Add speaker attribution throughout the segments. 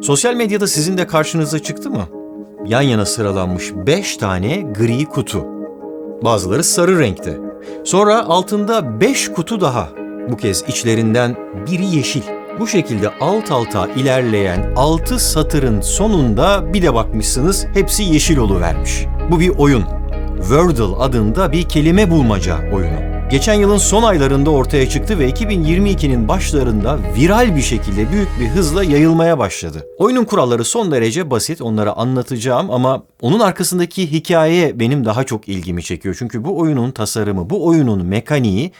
Speaker 1: Sosyal medyada sizin de karşınıza çıktı mı? Yan yana sıralanmış 5 tane gri kutu. Bazıları sarı renkte. Sonra altında 5 kutu daha. Bu kez içlerinden biri yeşil. Bu şekilde alt alta ilerleyen 6 satırın sonunda bir de bakmışsınız hepsi yeşil oluvermiş. Bu bir oyun. Wordle adında bir kelime bulmaca oyunu. Geçen yılın son aylarında ortaya çıktı ve 2022'nin başlarında viral bir şekilde büyük bir hızla yayılmaya başladı. Oyunun kuralları son derece basit, onları anlatacağım ama onun arkasındaki hikaye benim daha çok ilgimi çekiyor. Çünkü bu oyunun tasarımı, bu oyunun mekaniği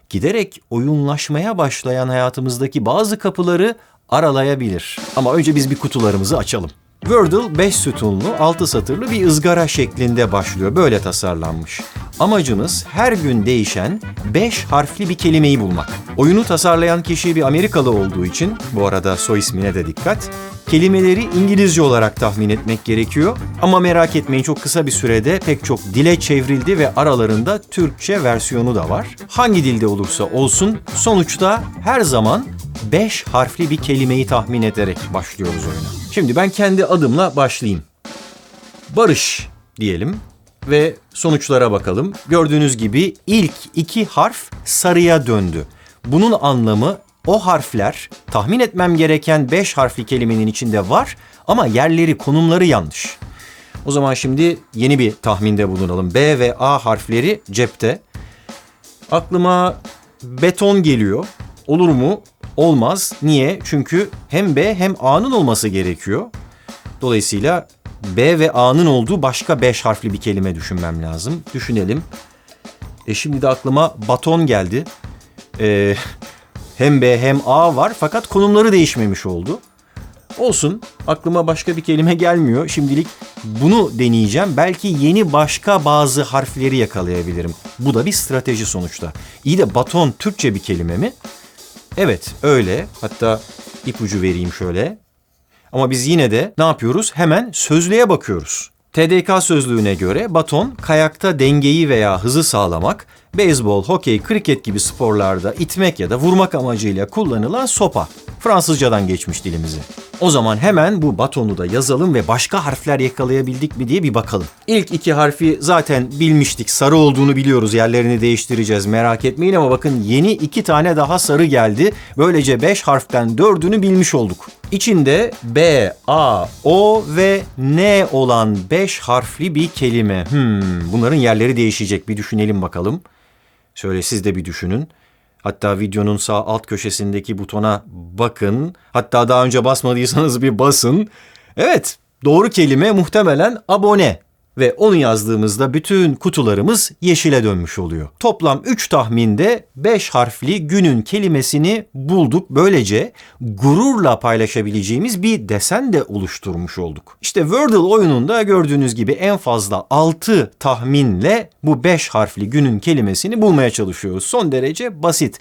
Speaker 1: giderek oyunlaşmaya başlayan hayatımızdaki bazı kapıları aralayabilir. Ama önce biz bir kutularımızı açalım. Wordle 5 sütunlu, 6 satırlı bir ızgara şeklinde başlıyor. Böyle tasarlanmış. Amacımız her gün değişen 5 harfli bir kelimeyi bulmak. Oyunu tasarlayan kişi bir Amerikalı olduğu için, bu arada soy ismine de dikkat, kelimeleri İngilizce olarak tahmin etmek gerekiyor. Ama merak etmeyin, çok kısa bir sürede pek çok dile çevrildi ve aralarında Türkçe versiyonu da var. Hangi dilde olursa olsun sonuçta her zaman 5 harfli bir kelimeyi tahmin ederek başlıyoruz oyuna. Şimdi ben kendi adımla başlayayım. Barış diyelim ve sonuçlara bakalım. Gördüğünüz gibi ilk 2 harf sarıya döndü. Bunun anlamı o harfler tahmin etmem gereken 5 harfli kelimenin içinde var ama yerleri, konumları yanlış. O zaman şimdi yeni bir tahminde bulunalım. B ve A harfleri cepte. Aklıma beton geliyor. Olur mu? Olmaz. Niye? Çünkü hem B hem A'nın olması gerekiyor. Dolayısıyla B ve A'nın olduğu başka 5 harfli bir kelime düşünmem lazım. Düşünelim. Şimdi de aklıma baton geldi. Hem B hem A var fakat konumları değişmemiş oldu. Olsun, aklıma başka bir kelime gelmiyor. Şimdilik bunu deneyeceğim. Belki yeni başka bazı harfleri yakalayabilirim. Bu da bir strateji sonuçta. İyi de baton Türkçe bir kelime mi? Evet, öyle. Hatta ipucu vereyim şöyle. Ama biz yine de ne yapıyoruz? Hemen sözlüğe bakıyoruz. TDK sözlüğüne göre baton, kayakta dengeyi veya hızı sağlamak, beyzbol, hokey, kriket gibi sporlarda itmek ya da vurmak amacıyla kullanılan sopa. Fransızcadan geçmiş dilimize. O zaman hemen bu batonu da yazalım ve başka harfler yakalayabildik mi diye bir bakalım. İlk 2 harfi zaten bilmiştik. Sarı olduğunu biliyoruz. Yerlerini değiştireceğiz. Merak etmeyin ama bakın yeni 2 tane daha sarı geldi. Böylece 5 harften 4'ünü bilmiş olduk. İçinde B, A, O ve N olan 5 harfli bir kelime. Bunların yerleri değişecek. Bir düşünelim bakalım. Şöyle siz de bir düşünün. Hatta videonun sağ alt köşesindeki butona bakın. Hatta daha önce basmadıysanız bir basın. Evet, doğru kelime muhtemelen abone. Ve onu yazdığımızda bütün kutularımız yeşile dönmüş oluyor. Toplam 3 tahminde 5 harfli günün kelimesini bulduk. Böylece gururla paylaşabileceğimiz bir desen de oluşturmuş olduk. İşte Wordle oyununda gördüğünüz gibi en fazla 6 tahminle bu 5 harfli günün kelimesini bulmaya çalışıyoruz. Son derece basit.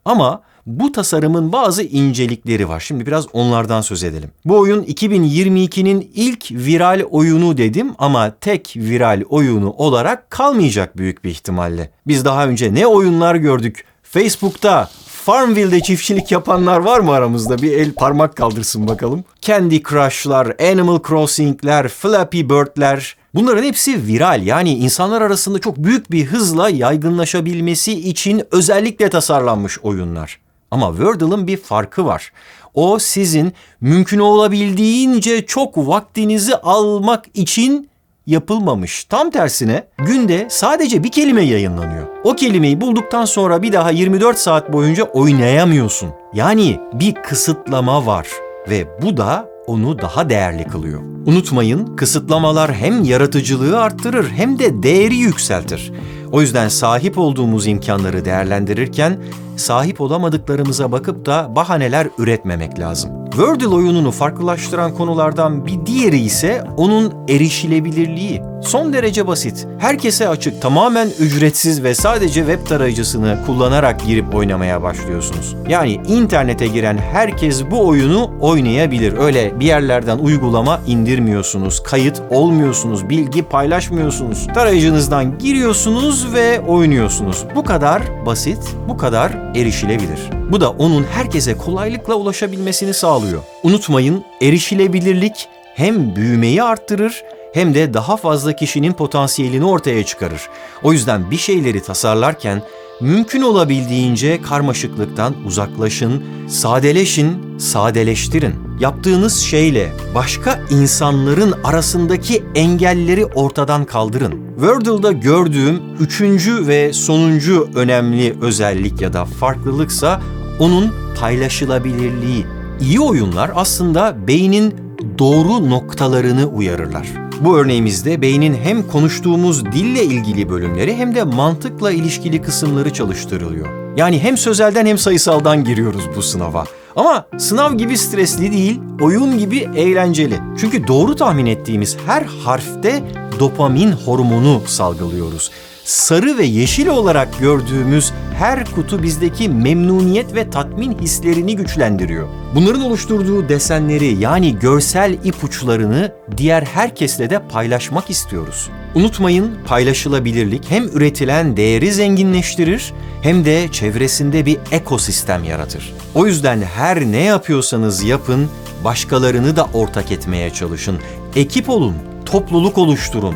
Speaker 1: Ama bu tasarımın bazı incelikleri var. Şimdi biraz onlardan söz edelim. Bu oyun 2022'nin ilk viral oyunu dedim ama tek viral oyunu olarak kalmayacak büyük bir ihtimalle. Biz daha önce ne oyunlar gördük? Facebook'ta, Farmville'de çiftçilik yapanlar var mı aramızda? Bir el parmak kaldırsın bakalım. Candy Crush'lar, Animal Crossing'ler, Flappy Bird'ler. Bunların hepsi viral, yani insanlar arasında çok büyük bir hızla yaygınlaşabilmesi için özellikle tasarlanmış oyunlar. Ama Wordle'ın bir farkı var. O sizin mümkün olabildiğince çok vaktinizi almak için yapılmamış. Tam tersine günde sadece bir kelime yayınlanıyor. O kelimeyi bulduktan sonra bir daha 24 saat boyunca oynayamıyorsun. Yani bir kısıtlama var ve bu da onu daha değerli kılıyor. Unutmayın, kısıtlamalar hem yaratıcılığı arttırır hem de değeri yükseltir. O yüzden sahip olduğumuz imkanları değerlendirirken sahip olamadıklarımıza bakıp da bahaneler üretmemek lazım. Wordle oyununu farklılaştıran konulardan bir diğeri ise onun erişilebilirliği. Son derece basit. Herkese açık, tamamen ücretsiz ve sadece web tarayıcısını kullanarak girip oynamaya başlıyorsunuz. Yani internete giren herkes bu oyunu oynayabilir. Öyle bir yerlerden uygulama indirmiyorsunuz, kayıt olmuyorsunuz, bilgi paylaşmıyorsunuz. Tarayıcınızdan giriyorsunuz ve oynuyorsunuz. Bu kadar basit, bu kadar erişilebilir. Bu da onun herkese kolaylıkla ulaşabilmesini sağlıyor. oluyor. Unutmayın, erişilebilirlik hem büyümeyi arttırır hem de daha fazla kişinin potansiyelini ortaya çıkarır. O yüzden bir şeyleri tasarlarken mümkün olabildiğince karmaşıklıktan uzaklaşın, sadeleşin, sadeleştirin. Yaptığınız şeyle başka insanların arasındaki engelleri ortadan kaldırın. Wordle'da gördüğüm üçüncü ve sonuncu önemli özellik ya da farklılıksa onun paylaşılabilirliği. İyi oyunlar aslında beynin doğru noktalarını uyarırlar. Bu örneğimizde beynin hem konuştuğumuz dille ilgili bölümleri hem de mantıkla ilişkili kısımları çalıştırılıyor. Yani hem sözelden hem sayısaldan giriyoruz bu sınava. Ama sınav gibi stresli değil, oyun gibi eğlenceli. Çünkü doğru tahmin ettiğimiz her harfte dopamin hormonu salgılıyoruz. Sarı ve yeşil olarak gördüğümüz her kutu bizdeki memnuniyet ve tatmin hislerini güçlendiriyor. Bunların oluşturduğu desenleri yani görsel ipuçlarını diğer herkesle de paylaşmak istiyoruz. Unutmayın, paylaşılabilirlik hem üretilen değeri zenginleştirir hem de çevresinde bir ekosistem yaratır. O yüzden her ne yapıyorsanız yapın, başkalarını da ortak etmeye çalışın. Ekip olun, topluluk oluşturun,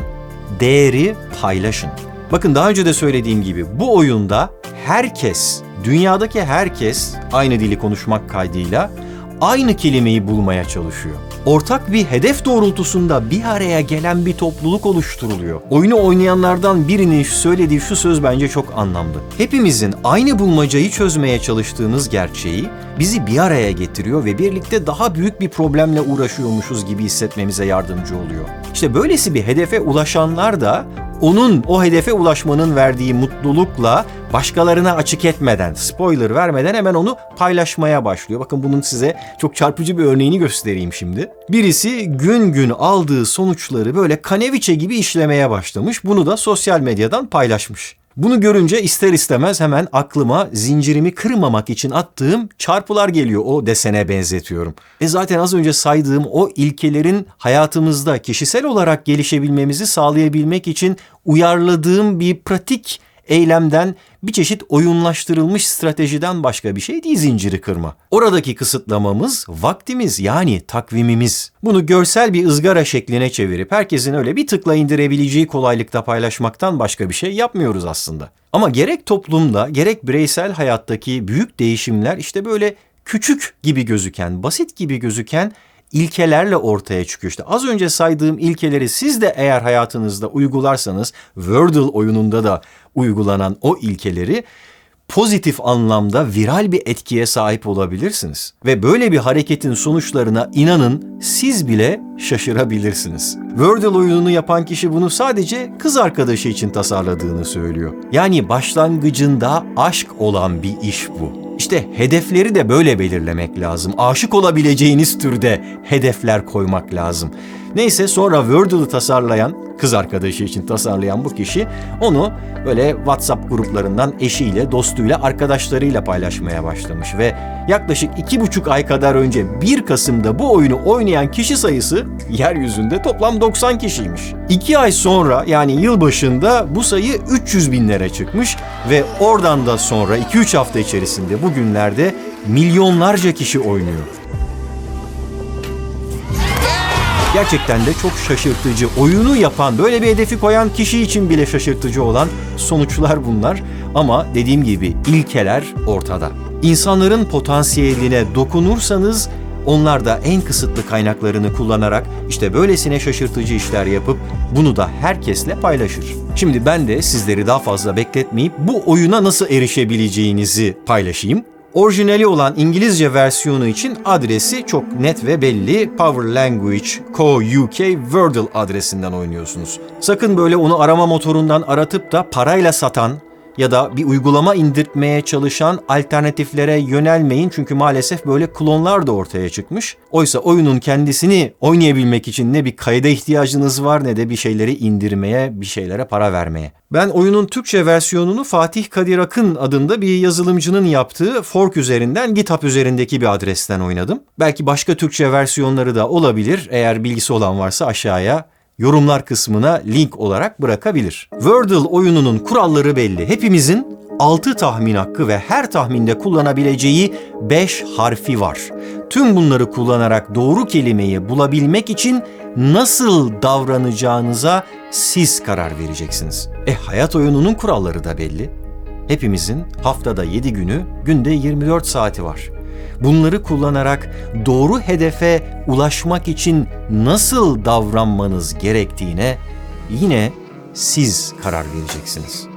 Speaker 1: değeri paylaşın. Bakın daha önce de söylediğim gibi bu oyunda herkes, dünyadaki herkes aynı dili konuşmak kaydıyla aynı kelimeyi bulmaya çalışıyor. Ortak bir hedef doğrultusunda bir araya gelen bir topluluk oluşturuluyor. Oyunu oynayanlardan birinin söylediği şu söz bence çok anlamlı. Hepimizin aynı bulmacayı çözmeye çalıştığımız gerçeği bizi bir araya getiriyor ve birlikte daha büyük bir problemle uğraşıyormuşuz gibi hissetmemize yardımcı oluyor. İşte böylesi bir hedefe ulaşanlar da o hedefe ulaşmanın verdiği mutlulukla başkalarına açık etmeden, spoiler vermeden hemen onu paylaşmaya başlıyor. Bakın bunun size çok çarpıcı bir örneğini göstereyim şimdi. Birisi gün gün aldığı sonuçları böyle kaneviçe gibi işlemeye başlamış. Bunu da sosyal medyadan paylaşmış. Bunu görünce ister istemez hemen aklıma zincirimi kırmamak için attığım çarpılar geliyor. O desene benzetiyorum. Zaten az önce saydığım o ilkelerin hayatımızda kişisel olarak gelişebilmemizi sağlayabilmek için uyarladığım bir pratik eylemden, bir çeşit oyunlaştırılmış stratejiden başka bir şey değil zinciri kırma. Oradaki kısıtlamamız vaktimiz yani takvimimiz. Bunu görsel bir ızgara şekline çevirip herkesin öyle bir tıkla indirebileceği kolaylıkta paylaşmaktan başka bir şey yapmıyoruz aslında. Ama gerek toplumda gerek bireysel hayattaki büyük değişimler işte böyle küçük gibi gözüken, basit gibi gözüken ilkelerle ortaya çıkıyor. İşte az önce saydığım ilkeleri siz de eğer hayatınızda uygularsanız, Wordle oyununda da uygulanan o ilkeleri pozitif anlamda viral bir etkiye sahip olabilirsiniz. Ve böyle bir hareketin sonuçlarına inanın siz bile şaşırabilirsiniz. Wordle oyununu yapan kişi bunu sadece kız arkadaşı için tasarladığını söylüyor. Yani başlangıcında aşk olan bir iş bu. İşte hedefleri de böyle belirlemek lazım. Aşık olabileceğiniz türde hedefler koymak lazım. Neyse sonra Wordle'ı tasarlayan, kız arkadaşı için tasarlayan bu kişi onu böyle WhatsApp gruplarından eşiyle, dostuyla, arkadaşlarıyla paylaşmaya başlamış ve yaklaşık 2,5 ay kadar önce 1 Kasım'da bu oyunu oynayan kişi sayısı yeryüzünde toplam 90 kişiymiş. 2 ay sonra yani yılbaşında bu sayı 300 binlere çıkmış ve oradan da sonra 2-3 hafta içerisinde bugünlerde milyonlarca kişi oynuyor. Gerçekten de çok şaşırtıcı. Oyunu yapan, böyle bir hedefi koyan kişi için bile şaşırtıcı olan sonuçlar bunlar. Ama dediğim gibi ilkeler ortada. İnsanların potansiyeline dokunursanız onlar da en kısıtlı kaynaklarını kullanarak işte böylesine şaşırtıcı işler yapıp bunu da herkesle paylaşır. Şimdi ben de sizleri daha fazla bekletmeyip bu oyuna nasıl erişebileceğinizi paylaşayım. Orijinali olan İngilizce versiyonu için adresi çok net ve belli. Power Language Co. UK Wordle adresinden oynuyorsunuz. Sakın böyle onu arama motorundan aratıp da parayla satan ya da bir uygulama indirtmeye çalışan alternatiflere yönelmeyin. Çünkü maalesef böyle klonlar da ortaya çıkmış. Oysa oyunun kendisini oynayabilmek için ne bir kayda ihtiyacınız var ne de bir şeyleri indirmeye, bir şeylere para vermeye. Ben oyunun Türkçe versiyonunu Fatih Kadir Akın adında bir yazılımcının yaptığı fork üzerinden GitHub üzerindeki bir adresten oynadım. Belki başka Türkçe versiyonları da olabilir. Eğer bilgisi olan varsa aşağıya yorumlar kısmına link olarak bırakabilir. Wordle oyununun kuralları belli. Hepimizin 6 tahmin hakkı ve her tahminde kullanabileceği 5 harfi var. Tüm bunları kullanarak doğru kelimeyi bulabilmek için nasıl davranacağınıza siz karar vereceksiniz. Hayat oyununun kuralları da belli. Hepimizin haftada 7 günü, günde 24 saati var. Bunları kullanarak doğru hedefe ulaşmak için nasıl davranmanız gerektiğine yine siz karar vereceksiniz.